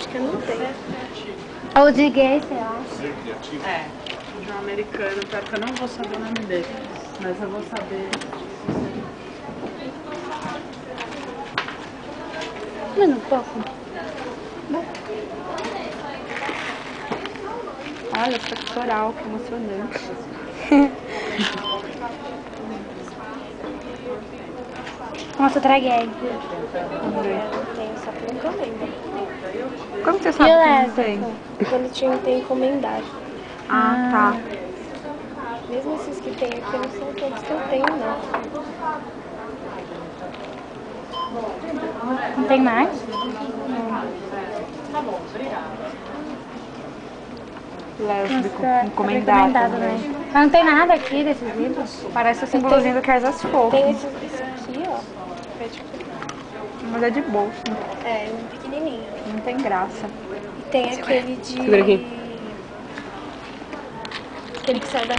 acho que não tem. Ou de gay, sei lá. É, de um americano, pior que eu não vou saber o nome dele, mas eu vou saber. Mano, um pouco. Olha, pectoral, que emocionante. Nossa, traguei. Não tem, só que nunca lembro. Como você sabe E o que não lésbico? tem? Quando tinha, tem encomendado. Ah, tá. Mesmo esses que tem aqui, não são todos que eu tenho, não. Não tem mais? Lésbico, Nossa, encomendado. né? Mas não tem nada aqui desses livros. Parece o símbolozinho do Karsas Fofo. Tem esse aqui, ó. É tipo, Mas é de bolso, é, um pequenininho. não tem graça. E tem aquele de... Segura aqui. Aquele que sai da